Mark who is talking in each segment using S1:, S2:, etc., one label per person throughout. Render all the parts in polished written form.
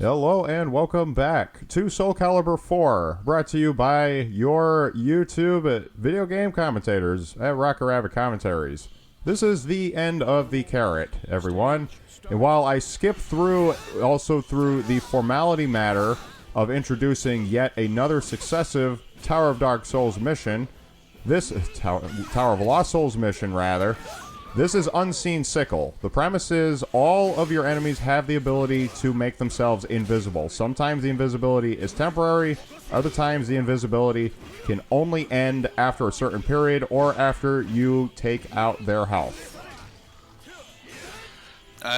S1: Hello and welcome back to Soul Calibur 4, brought to you by your YouTube video game commentators at Rocker Rabbit Commentaries. This is the end of the carrot, everyone. And while I skip through the formality matter of introducing yet another successive Tower of Dark Souls mission, Tower of Lost Souls mission, rather, this is Unseen Sickle. The premise is all of your enemies have the ability to make themselves invisible. Sometimes the invisibility is temporary, other times the invisibility can only end after a certain period or after you take out their health.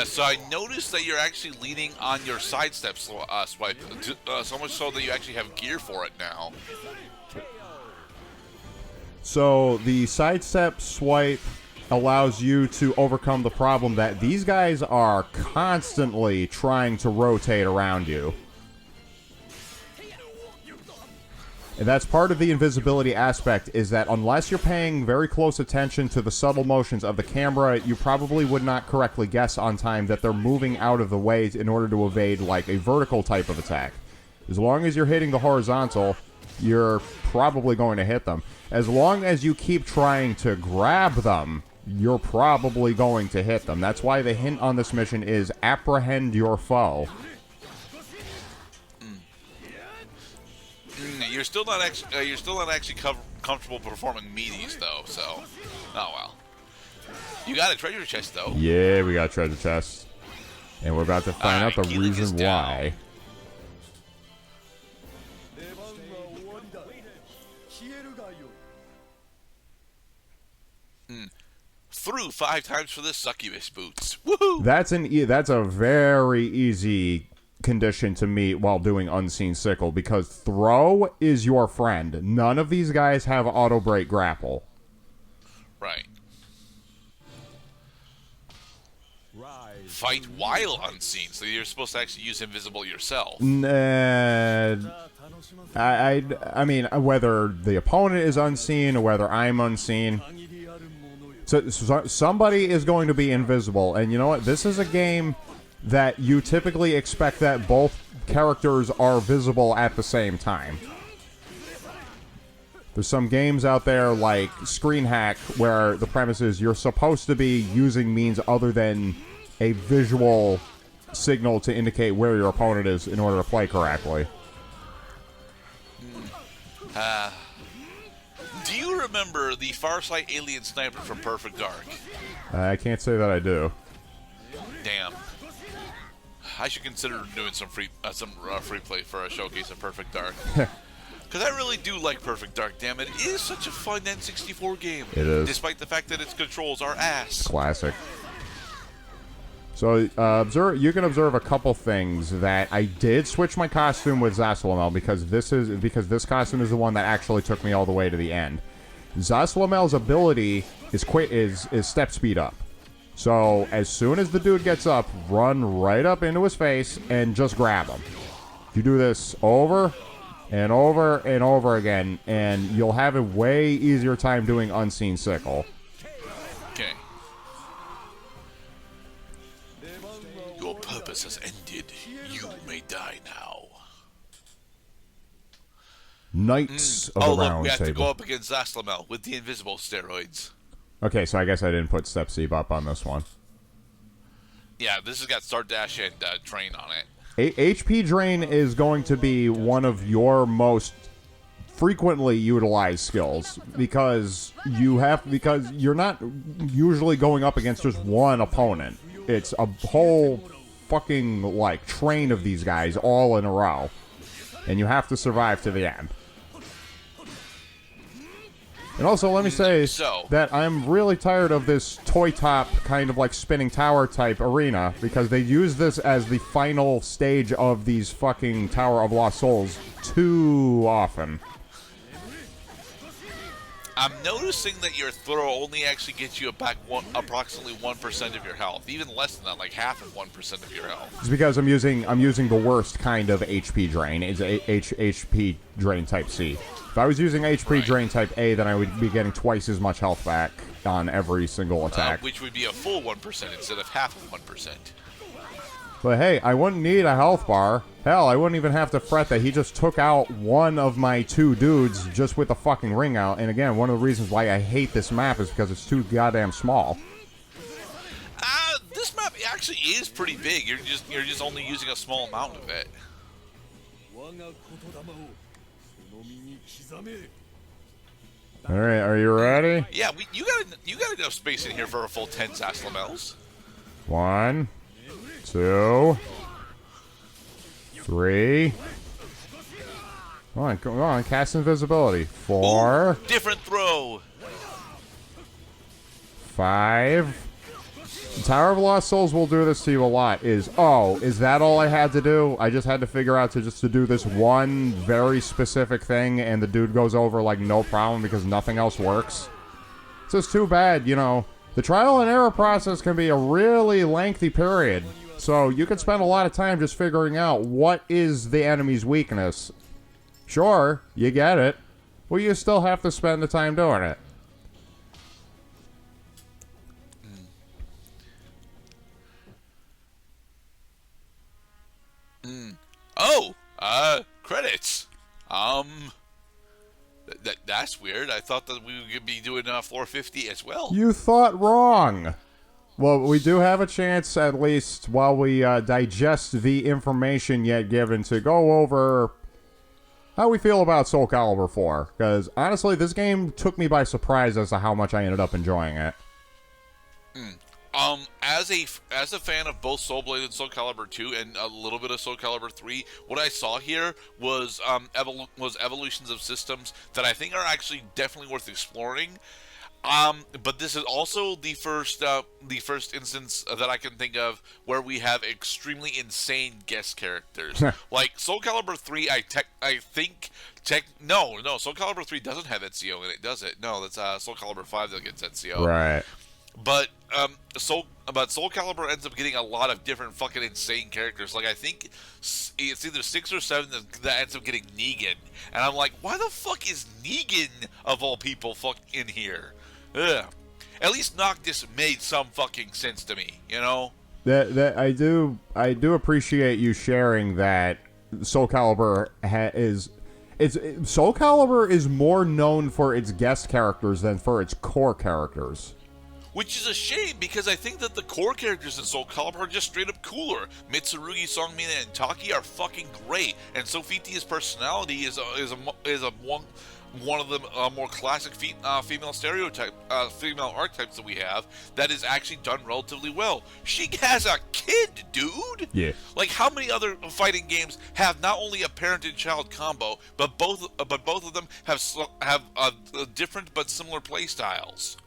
S2: So I noticed that you're actually leaning on your sidestep swipe, so much so that you actually have gear for it now.
S1: So the sidestep swipe allows you to overcome the problem that these guys are constantly trying to rotate around you. And that's part of the invisibility aspect, is that unless you're paying very close attention to the subtle motions of the camera, you probably would not correctly guess on time that they're moving out of the way in order to evade, like, a vertical type of attack. As long as you're hitting the horizontal, you're probably going to hit them. As long as you keep trying to grab them, you're probably going to hit them. That's why the hint on this mission is apprehend your foe.
S2: You're still not actually comfortable performing meaties though. So, oh well. You got a treasure chest though.
S1: Yeah, we got a treasure chest, and we're about to find out the reason why.
S2: Through 5 times for the succubus boots. Woohoo!
S1: That's a very easy condition to meet while doing Unseen Sickle, because throw is your friend. None of these guys have auto break grapple.
S2: Right. Fight while unseen, so you're supposed to actually use invisible yourself.
S1: I mean, whether the opponent is unseen or whether I'm unseen, so somebody is going to be invisible. And you know what? This is a game that you typically expect that both characters are visible at the same time. There's some games out there like Screen Hack where the premise is you're supposed to be using means other than a visual signal to indicate where your opponent is in order to play correctly.
S2: Do you remember the Farsight alien sniper from Perfect Dark?
S1: I can't say that I do.
S2: Damn. I should consider doing some free play for a showcase of Perfect Dark. Because I really do like Perfect Dark, damn it. It is such a fun N64 game.
S1: It is.
S2: Despite the fact that its controls are ass.
S1: Classic. So, you can observe a couple things. That I did switch my costume with Zasalamel because this costume is the one that actually took me all the way to the end. Zasalamel's ability is step speed up. So, as soon as the dude gets up, run right up into his face and just grab him. You do this over and over and over again, and you'll have a way easier time doing Unseen Sickle.
S2: Okay. Your purpose has ended. You may die now.
S1: Knights of the Round Table.
S2: We have to go up against Zaslamel with the invisible steroids.
S1: Okay, so I guess I didn't put Step Seep up on this one.
S2: Yeah, this has got Start Dash and Train on it.
S1: HP Drain is going to be one of your most frequently utilized skills because you're not usually going up against just one opponent. It's a whole fucking like train of these guys all in a row, and you have to survive to the end. And also, let me say that I'm really tired of this toy top kind of like spinning tower type arena, because they use this as the final stage of these fucking Tower of Lost Souls too often.
S2: I'm noticing that your throw only actually gets you back approximately 1% of your health. Even less than that, like half of 1% of your health.
S1: It's because I'm using the worst kind of HP drain. It's HP drain type C. If I was using HP Drain Type A, then I would be getting twice as much health back on every single attack.
S2: Which would be a full 1% instead of half of 1%.
S1: But hey, I wouldn't need a health bar. Hell, I wouldn't even have to fret that he just took out one of my 2 dudes just with the fucking ring out. And again, one of the reasons why I hate this map is because it's too goddamn small.
S2: This map actually is pretty big. You're just only using a small amount of it.
S1: All right, are you ready?
S2: Yeah, you got enough space in here for a full 10 Zaslamels.
S1: 1, 2, 3. Come on, cast invisibility. 4.
S2: Ooh, different throw.
S1: 5. Tower of Lost Souls will do this to you a lot. Is that all I had to do? I just had to figure out to do this one very specific thing, and the dude goes over like no problem because nothing else works. It's just too bad, you know. The trial and error process can be a really lengthy period, so you can spend a lot of time just figuring out what is the enemy's weakness. Sure, you get it. Well, you still have to spend the time doing it.
S2: Oh, credits. That's weird. I thought that we would be doing 450 as well.
S1: You thought wrong. Well, we do have a chance, at least while we digest the information yet given, to go over how we feel about Soul Calibur 4. Because, honestly, this game took me by surprise as to how much I ended up enjoying it.
S2: As a fan of both Soul Blade and Soul Calibur 2 and a little bit of Soul Calibur 3, what I saw here was evolutions of systems that I think are actually definitely worth exploring. But this is also the first instance that I can think of where we have extremely insane guest characters. Like Soul Calibur 3, no, Soul Calibur 3 doesn't have Ezio in it, does it? No, that's Soul Calibur 5 that gets Ezio.
S1: Right.
S2: But Soul Calibur ends up getting a lot of different fucking insane characters. Like I think it's either 6 or 7 that ends up getting Negan, and I'm like, why the fuck is Negan of all people in here? Ugh. At least Noctis made some fucking sense to me, you know.
S1: That I do appreciate you sharing that. Soul Calibur Soul Calibur is more known for its guest characters than for its core characters.
S2: Which is a shame, because I think that the core characters in Soul Calibur are just straight up cooler. Mitsurugi, Songmina, and Taki are fucking great, and Sophistia's personality is one of the more classic female archetypes that we have that is actually done relatively well. She has a kid, dude.
S1: Yeah. Like,
S2: how many other fighting games have not only a parent and child combo, but both of them have different but similar play styles?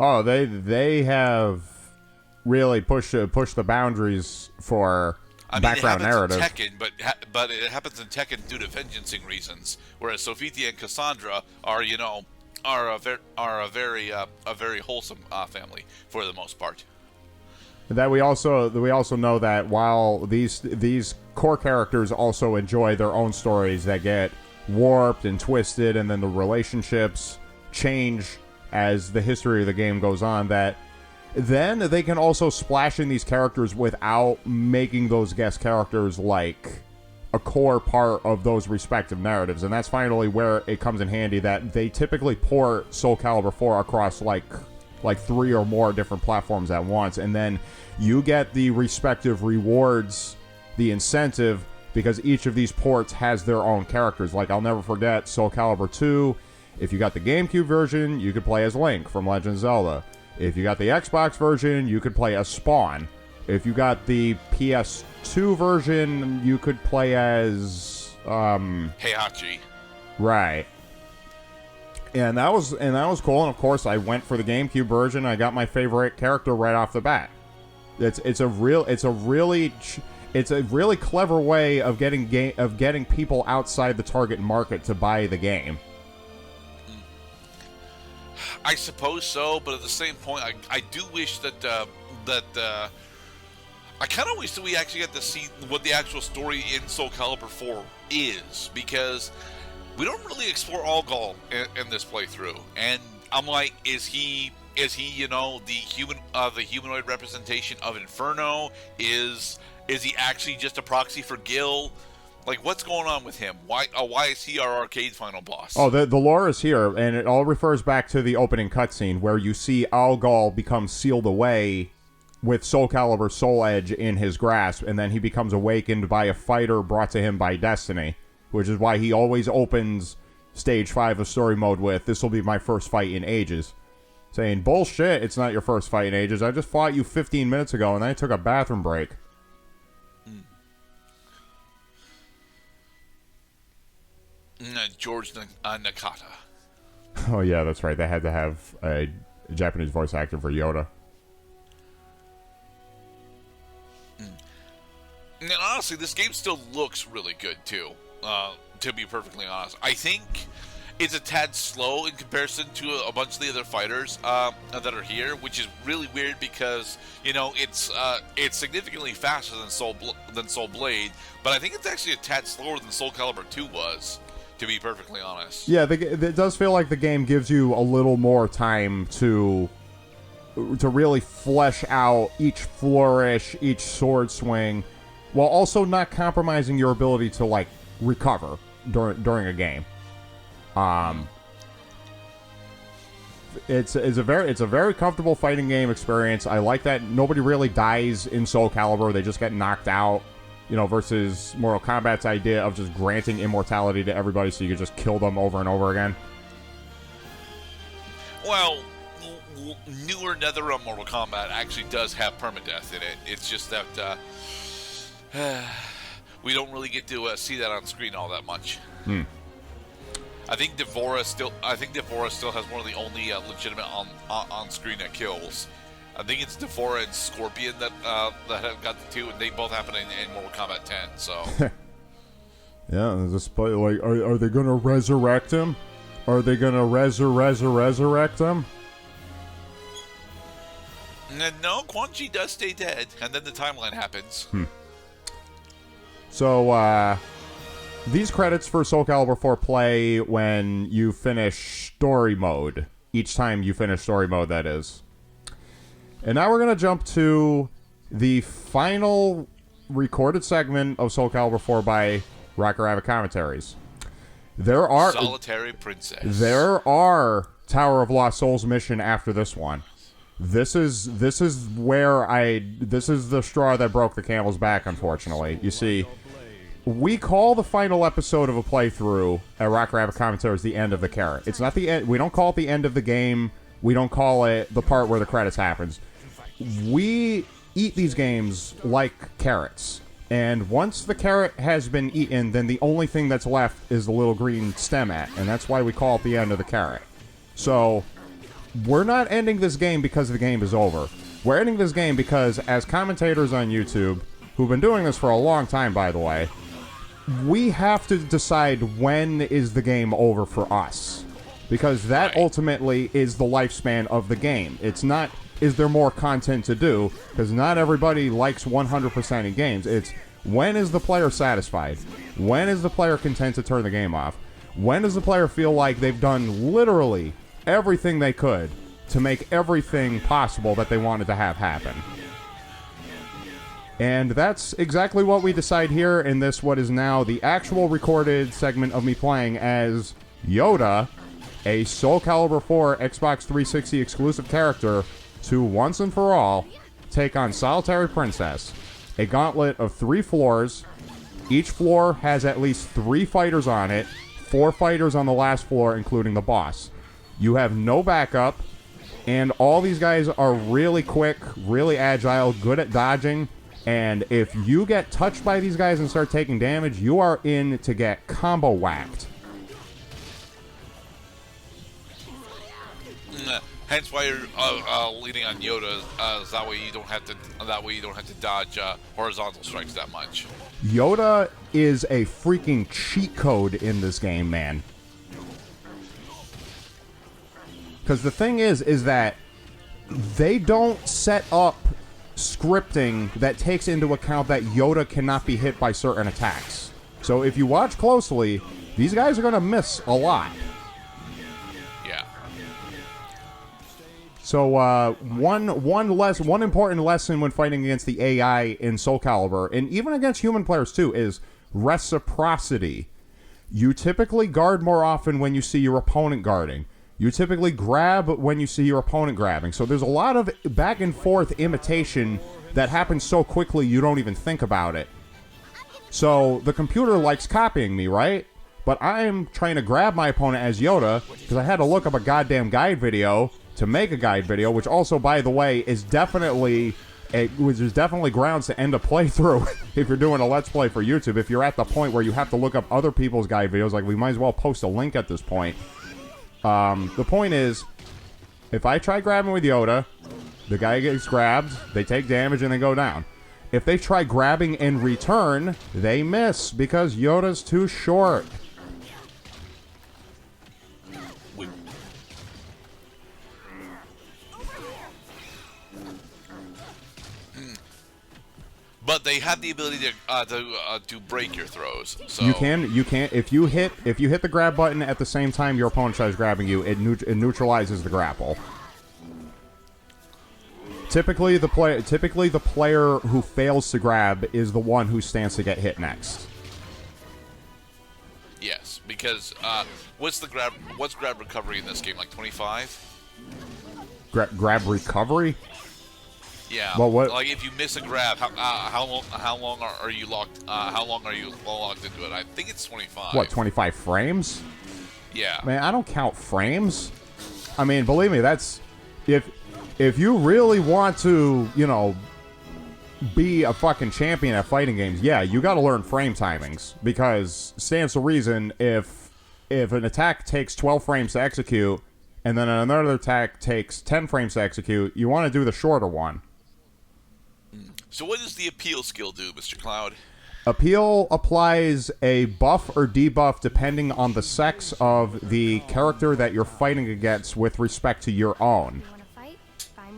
S1: Oh, they have really pushed the boundaries for background narrative.
S2: It happens in Tekken, but it happens in Tekken due to vengeancing reasons. Whereas Sophia and Cassandra are a very wholesome family for the most part.
S1: That we also know that while these core characters also enjoy their own stories that get warped and twisted, and then the relationships change as the history of the game goes on, that then they can also splash in these characters without making those guest characters like a core part of those respective narratives. And that's finally where it comes in handy that they typically port Soul Calibur 4 across like 3 or more different platforms at once, and then you get the respective rewards, the incentive, because each of these ports has their own characters. Like, I'll never forget Soul Calibur 2. If you got the GameCube version, you could play as Link from Legend of Zelda. If you got the Xbox version, you could play as Spawn. If you got the PS2 version, you could play as
S2: Heihachi.
S1: Right. And that was cool. And of course, I went for the GameCube version. I got my favorite character right off the bat. It's a really clever way of getting people outside the target market to buy the game.
S2: I suppose so, but at the same point, I do wish that I kind of wish that we actually got to see what the actual story in Soul Calibur 4 is, because we don't really explore Algol in this playthrough, and I'm like, is he Is he, the humanoid representation of Inferno? Is he actually just a proxy for Gil? Like, what's going on with him? Why is he our arcade final boss?
S1: Oh, the lore is here, and it all refers back to the opening cutscene where you see Algol become sealed away with Soul Calibur Soul Edge in his grasp, and then he becomes awakened by a fighter brought to him by Destiny, which is why he always opens Stage 5 of Story Mode with, "This will be my first fight in ages." Saying, "Bullshit, it's not your first fight in ages. I just fought you 15 minutes ago, and then I took a bathroom break."
S2: George Nakata.
S1: Oh, yeah, that's right. They had to have a Japanese voice actor for Yoda.
S2: And honestly, this game still looks really good, too, to be perfectly honest. I think it's a tad slow in comparison to a bunch of the other fighters that are here, which is really weird because, it's significantly faster than Soul Blade, but I think it's actually a tad slower than Soul Calibur 2 was, to be perfectly honest.
S1: Yeah, it does feel like the game gives you a little more time to really flesh out each flourish, each sword swing, while also not compromising your ability to, like, recover during a game. It's a very comfortable fighting game experience. I like that nobody really dies in Soul Calibur. They just get knocked out, versus Mortal Kombat's idea of just granting immortality to everybody so you can just kill them over and over again.
S2: Well, newer NetherRealm Mortal Kombat actually does have permadeath in it. It's just that we don't really get to see that on screen all that much. I think Devora still has one of the only legitimate on screen kills. I think it's Devora and Scorpion that have got the two, and they both happen in Mortal Kombat 10. So
S1: yeah, like, are they gonna resurrect him? Are they gonna resurrect him?
S2: No, Quan Chi does stay dead, and then the timeline happens.
S1: So, these credits for Soul Calibur 4 play when you finish story mode. Each time you finish story mode, that is. And now we're going to jump to the final recorded segment of Soul Calibur 4 by Rocker Rabbit Commentaries. There are
S2: Solitary Princess.
S1: There are Tower of Lost Souls mission after this one. This is the straw that broke the camel's back, unfortunately. You see, we call the final episode of a playthrough at Rock Rabbit Commentaries the end of the carrot. It's not the end. We don't call it the end of the game. We don't call it the part where the credits happens. We eat these games like carrots. And once the carrot has been eaten, then the only thing that's left is the little green stem at. And that's why we call it the end of the carrot. So we're not ending this game because the game is over. We're ending this game because, as commentators on YouTube, who've been doing this for a long time, by the way, we have to decide when is the game over for us. Because that ultimately is the lifespan of the game. It's not, is there more content to do? Because not everybody likes 100% in games. It's, when is the player satisfied? When is the player content to turn the game off? When does the player feel like they've done literally everything they could to make everything possible that they wanted to have happen? And that's exactly what we decide here in this, what is now the actual recorded segment of me playing as Yoda, a Soul Calibur 4 Xbox 360 exclusive character, to once and for all take on Solitary Princess, a gauntlet of 3 floors. Each floor has at least 3 fighters on it, 4 fighters on the last floor, including the boss. You have no backup, and all these guys are really quick, really agile, good at dodging, and if you get touched by these guys and start taking damage, you are in to get combo whacked.
S2: Hence why you're leaning on Yoda. That way you don't have to dodge horizontal strikes that much.
S1: Yoda is a freaking cheat code in this game, man. Because the thing is that they don't set up scripting that takes into account that Yoda cannot be hit by certain attacks. So if you watch closely, these guys are going to miss a lot.
S2: Yeah.
S1: So one important lesson when fighting against the AI in Soul Calibur, and even against human players too, is reciprocity. You typically guard more often when you see your opponent guarding. You typically grab when you see your opponent grabbing. So there's a lot of back and forth imitation that happens so quickly you don't even think about it. So the computer likes copying me, right? But I'm trying to grab my opponent as Yoda because I had to look up a goddamn guide video to make a guide video, which also, by the way, is definitely there's definitely grounds to end a playthrough if you're doing a Let's Play for YouTube. If you're at the point where you have to look up other people's guide videos, like we might as well post a link at this point. The point is, if I try grabbing with Yoda, the guy gets grabbed, they take damage, and they go down. If they try grabbing in return, they miss because Yoda's too short.
S2: But they have the ability to break your throws. So
S1: You can if you hit the grab button at the same time your opponent tries grabbing you, it neutralizes the grapple. Typically the player who fails to grab is the one who stands to get hit next.
S2: Yes, because what's grab recovery in this game, like 25?
S1: Grab recovery?
S2: Yeah.
S1: Well, what?
S2: Like if you miss a grab, how long are you locked? How long are you locked into it? I think it's 25.
S1: What, 25 frames?
S2: Yeah.
S1: Man, I don't count frames. I mean, believe me, that's if you really want to, you know, be a fucking champion at fighting games, yeah, you got to learn frame timings because stands to reason if an attack takes 12 frames to execute and then another attack takes 10 frames to execute, you want to do the shorter one.
S2: So what does the appeal skill do, Mr. Cloud?
S1: Appeal applies a buff or debuff depending on the sex of the character that you're fighting against with respect to your own.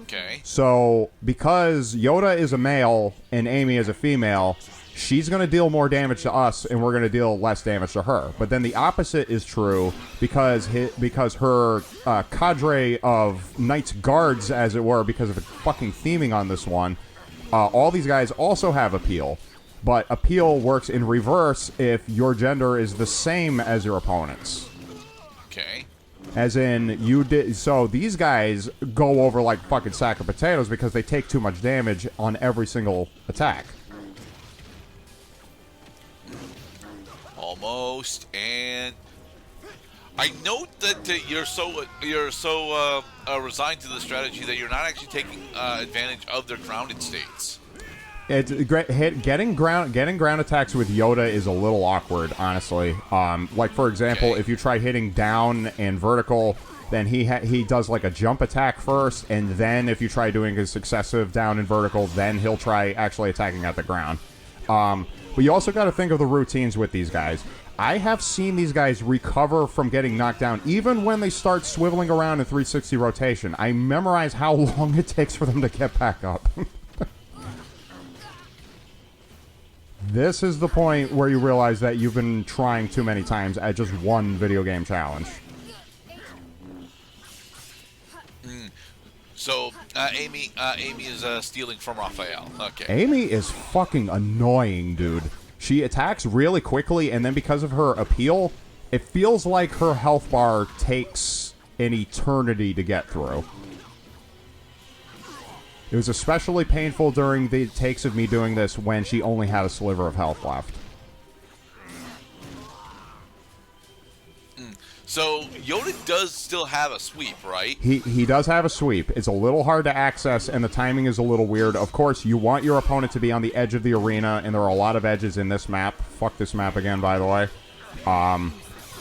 S2: Okay.
S1: So, because Yoda is a male and Amy is a female, she's going to deal more damage to us and we're going to deal less damage to her. But then the opposite is true because her cadre of Knights Guards, as it were, because of the fucking theming on this one, all these guys also have appeal. But appeal works in reverse if your gender is the same as your opponent's.
S2: Okay.
S1: As in, you did. So these guys go over like fucking sack of potatoes because they take too much damage on every single attack.
S2: Almost. And I note that you're so resigned to the strategy that you're not actually taking advantage of their grounded states. Getting ground attacks with Yoda is a little awkward, honestly. Like for example, if you try hitting down and vertical, then he does like a jump attack first, and then if you try doing a successive down and vertical, then he'll try actually attacking at the ground. But you also got to think of the routines with these guys. I have seen these guys recover from getting knocked down, even when they start swiveling around in 360 rotation. I memorize how long it takes for them to get back up. This is the point where you realize that you've been trying too many times at just one video game challenge. So, Amy is stealing from Raphael. Okay.
S1: Amy is fucking annoying, dude. She attacks really quickly, and then because of her appeal, it feels like her health bar takes an eternity to get through. It was especially painful during the takes of me doing this when she only had a sliver of health left.
S2: So, Yoda does still have a sweep, right?
S1: He does have a sweep. It's a little hard to access, and the timing is a little weird. Of course, you want your opponent to be on the edge of the arena, and there are a lot of edges in this map. Fuck this map again, by the way.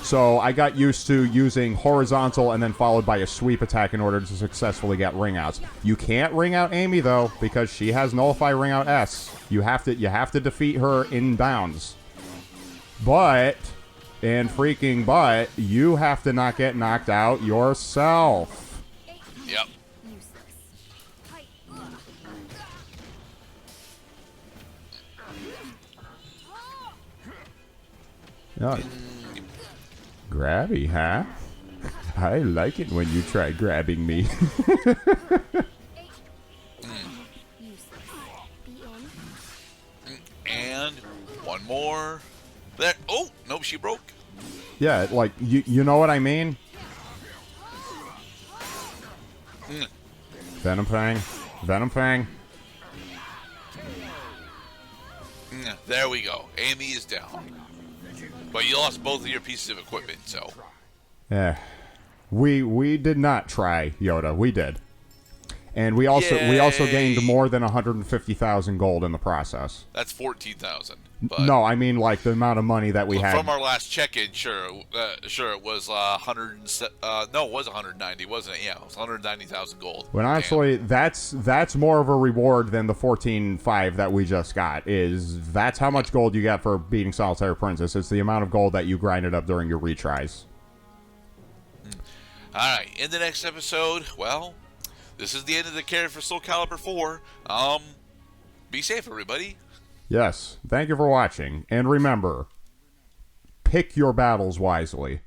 S1: So I got used to using horizontal and then followed by a sweep attack in order to successfully get ring outs. You can't ring out Amy though because she has nullify ring out S. You have to defeat her in bounds. But you have to not get knocked out yourself.
S2: Yep.
S1: No. Grabby, huh? I like it when you try grabbing me.
S2: And one more. There. Oh, nope, she broke.
S1: Yeah, like, you know what I mean? Venom Fang. Venom Fang.
S2: There we go. Amy is down. But you lost both of your pieces of equipment, so.
S1: Yeah. We did not try, Yoda. We did. And we also gained more than 150,000 gold in the process.
S2: That's 14,000.
S1: No, I mean like the amount of money that we had
S2: from our last check-in. Sure, it was 100. No, it was 190, wasn't it? Yeah, it was 190,000 gold.
S1: But honestly, that's more of a reward than the 14.5 that we just got. That's how much gold you got for beating Solitary Princess. It's the amount of gold that you grinded up during your retries.
S2: All right, in the next episode, well, this is the end of the carry for Soul Calibur 4. Be safe, everybody.
S1: Yes, thank you for watching, and remember, pick your battles wisely.